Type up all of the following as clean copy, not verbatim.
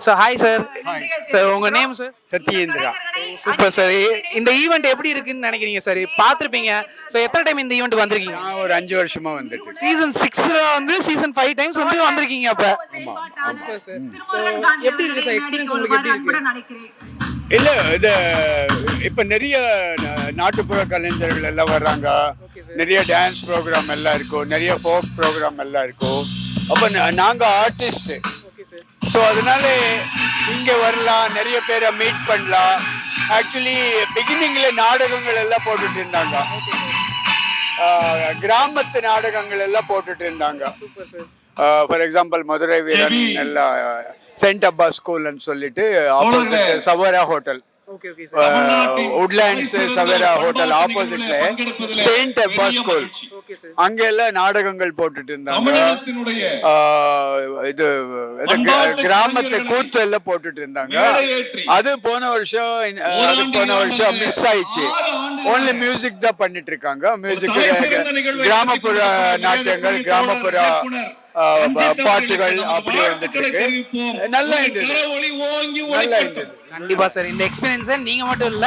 Sir hi sir. Sir உங்கள் name sir? Satyendra. Super sir. இந்த event எப்படி இருக்குன்னு நினைக்கிறீங்க சார்? பார்த்துருப்பீங்க. ஸோ எத்தனை டைம் இந்த ஈவெண்ட் வந்திருக்கீங்க? நான் ஒரு 5 வருஷமா வந்துட்டு சீசன் 6ல் வந்து சீசன் 5 டைம்ஸ் வந்து வந்திருக்கீங்க அப்போ. ஆமாம். Super sir. ஸோ எப்படி இருக்கு சார் எக்ஸ்பீரியன்ஸ் உங்களுக்கு எப்படி இருக்கு? இல்லை இது இப்போ நிறைய நாட்டுப்புற கலைஞர்கள் எல்லாம் வர்றாங்க. நிறைய டான்ஸ் ப்ரோக்ராம் எல்லாம் இருக்கும், நிறைய ஃபோக் ப்ரோக்ராம் எல்லாம் இருக்கும். அப்போ நாங்கள் ஆர்டிஸ்ட்டு, ஸோ அதனால இங்கே வரலாம், நிறைய பேரை மீட் பண்ணலாம். ஆக்சுவலி பிகினிங்கில் நாடகங்கள் எல்லாம் போட்டுட்டு இருந்தாங்க, கிராமத்து நாடகங்கள் எல்லாம் போட்டுட்டு இருந்தாங்க. ஃபார் எக்ஸாம்பிள் மதுரை வீரன் எல்லாம், சென்ட் அப்பா ஸ்கூல்னு சொல்லிட்டு opposite Savera hotel, Woodlands Savera hotel ஆப்போசிட்ல செயின்ட் அப்பா ஸ்கூல், அங்க எல்லாம் நாடகங்கள் போட்டுட்டு இருந்தாங்க. இது கிராமத்து கூத்து எல்லாம் போட்டுட்டு இருந்தாங்க. அது போன வருஷம் மிஸ் ஆயிடுச்சு. ஓன்லி மியூசிக் தான் பண்ணிட்டு இருக்காங்க. மியூசிக், கிராமப்புற நாட்டியங்கள், கிராமப்புற பாட்டுகள் அப்படி வந்துட்டு இருக்கு. நல்லா இருந்தது. கண்டிப்பா சார். இந்த எக்ஸ்பீரியன்ஸை நீங்க மட்டும் இல்ல,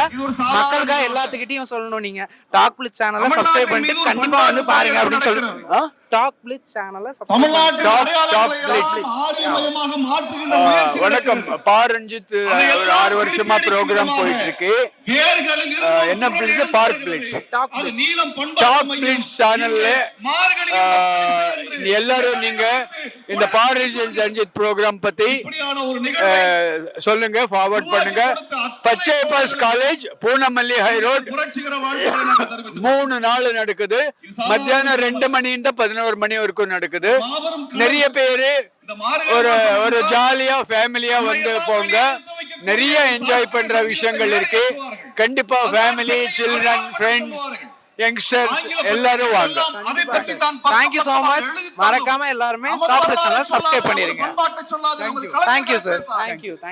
மக்களுக்காக எல்லாத்துக்கிட்டையும் சொல்லணும். நீங்க டாக் பிளிட்ஸ் சேனலை சப்ஸ்கிரைப் பண்ணிட்டு கண்டிப்பா வந்து பாருங்க அப்படின்னு சொல்லுங்க. டாக் பிளிட்ஸ் சேனலை வணக்கம். பா ரஞ்சித் ஒரு 6 வருஷமா ப்ரோக்ராம் போயிட்டு இருக்கு. என்ன blitz? Park blitz. Talk blitz சேனல்ல எல்லாரும் நீங்க இந்த பா ரஞ்சித் ப்ரோக்ராம் பத்தி சொல்லுங்க, ஃபார்வர்ட் பண்ணுங்க. Pachaiyappa's college, Poonamallee high road, 3 நாள் நடக்குது. மத்தியானம் 2 மணி 11 மணி வரைக்கும் நடக்குது. நிறைய பேரு ஒரு ஜாலியா ஃபேமிலியா வந்து போங்க. நிறைய என்ஜாய் பண்ற விஷயங்கள் இருக்கு. கண்டிப்பா ஃபேமிலி, சில்ட்ரன், ஃப்ரெண்ட்ஸ், யங்ஸ்டர்ஸ் எல்லாரும் வாங்க. Thank you so much. மறக்காம எல்லாருமே டாக் பிளிட்ஸ் சேனலை சப்ஸ்கிரைப் பண்ணிருங்க. Thank you sir. தேங்க்யூ.